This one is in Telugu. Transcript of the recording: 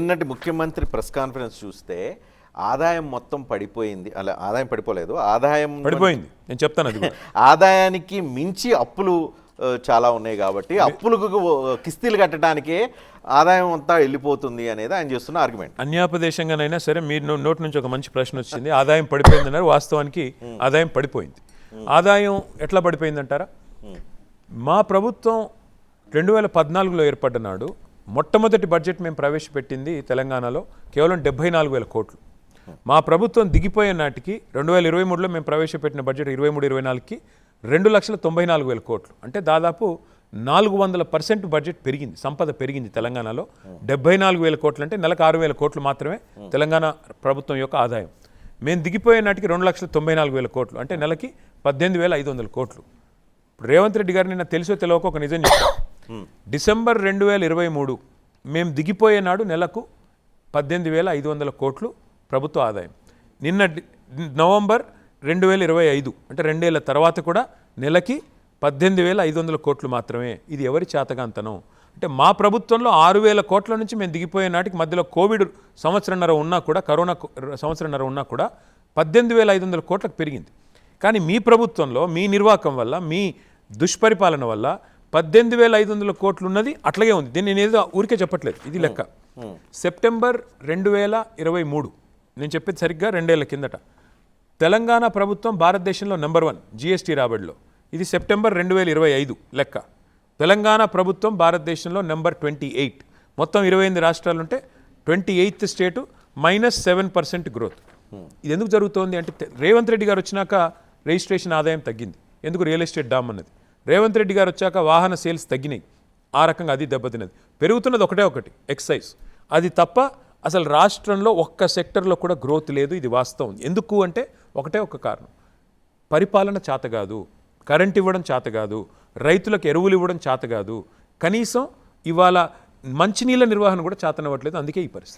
నిన్నటి ముఖ్యమంత్రి ప్రెస్ కాన్ఫరెన్స్ చూస్తే ఆదాయం మొత్తం పడిపోయింది. అలా ఆదాయం పడిపోలేదు, ఆదాయం పడిపోయింది. నేను చెప్తాను అది ఆదాయానికి మించి అప్పులు చాలా ఉన్నాయి కాబట్టి అప్పులకు కిస్తీలు కట్టడానికే ఆదాయం అంతా వెళ్ళిపోతుంది అనేది ఆయన చేస్తున్న ఆర్గ్యుమెంట్. అన్యాపదేశంగానైనా సరే మీరు నోటి నుంచి ఒక మంచి ప్రశ్న వచ్చింది. ఆదాయం పడిపోయింది అన్నారు. వాస్తవానికి ఆదాయం పడిపోయింది. ఆదాయం ఎట్లా పడిపోయిందంటారా? మా ప్రభుత్వం 2014లో ఏర్పడ్డ నాడు మొట్టమొదటి బడ్జెట్ మేము ప్రవేశపెట్టింది తెలంగాణలో కేవలం 74,000 కోట్లు. మా ప్రభుత్వం దిగిపోయే నాటికి 2023లో మేము ప్రవేశపెట్టిన బడ్జెట్ 23-24కి 2,94,000 కోట్లు. అంటే దాదాపు 400% బడ్జెట్ పెరిగింది, సంపద పెరిగింది తెలంగాణలో. 74,000 కోట్లు అంటే నెలకు 6,000 కోట్లు మాత్రమే తెలంగాణ ప్రభుత్వం యొక్క ఆదాయం. మేము దిగిపోయే నాటికి 2,94,000 కోట్లు అంటే నెలకి 18,500 కోట్లు. ఇప్పుడు రేవంత్ రెడ్డి గారు నిన్న తెలుసో తెలియక ఒక నిజం చెప్పారు. డిసెంబర్ 2023 మేము దిగిపోయే నాడు నెలకు 18,500 కోట్లు ప్రభుత్వ ఆదాయం. నిన్న నవంబర్ 2025 అంటే 2 ఏళ్ల తర్వాత కూడా నెలకి 18,500 కోట్లు మాత్రమే. ఇది ఎవరి చేతగాంతనం? అంటే మా ప్రభుత్వంలో 6,000 కోట్ల నుంచి మేము దిగిపోయే నాటికి మధ్యలో కోవిడ్ సంవత్సరంన్నర ఉన్నా కూడా, కరోనా సంవత్సరంన్నర ఉన్నా కూడా 18,500 కోట్లకు పెరిగింది. కానీ మీ ప్రభుత్వంలో మీ నిర్వాహకం వల్ల, మీ దుష్పరిపాలన వల్ల 18,500 కోట్లు ఉన్నది అట్లాగే ఉంది. దీన్ని నేను ఏదో ఊరికే చెప్పట్లేదు, ఇది లెక్క. సెప్టెంబర్ 2023 నేను చెప్పేది సరిగ్గా 2 ఏళ్ల కిందట తెలంగాణ ప్రభుత్వం భారతదేశంలో నెంబర్ 1 జిఎస్టీ రాబడిలో. ఇది సెప్టెంబర్ 2025 లెక్క. తెలంగాణ ప్రభుత్వం భారతదేశంలో నెంబర్ 28. మొత్తం 28 రాష్ట్రాలు ఉంటే 28th స్టేటు -7% గ్రోత్. ఇది ఎందుకు జరుగుతోంది అంటే రేవంత్ రెడ్డి గారు వచ్చినాక రిజిస్ట్రేషన్ ఆదాయం తగ్గింది. ఎందుకు? రియల్ ఎస్టేట్ డామ్ అన్నది. రేవంత్ రెడ్డి గారు వచ్చాక వాహన సేల్స్ తగ్గినాయి, ఆ రకంగా అది దెబ్బతిన్నది. పెరుగుతున్నది ఒకటి ఎక్సైజ్. అది తప్ప అసలు రాష్ట్రంలో ఒక్క సెక్టర్లో కూడా గ్రోత్ లేదు. ఇది వాస్తవం. ఎందుకు అంటే ఒక కారణం, పరిపాలన చేత కాదు, కరెంట్ ఇవ్వడం చేత కాదు, రైతులకు ఎరువులు ఇవ్వడం చేత కాదు, కనీసం ఇవాళ మంచినీళ్ళ నిర్వహణ కూడా చేతనవ్వట్లేదు. అందుకే ఈ పరిస్థితి.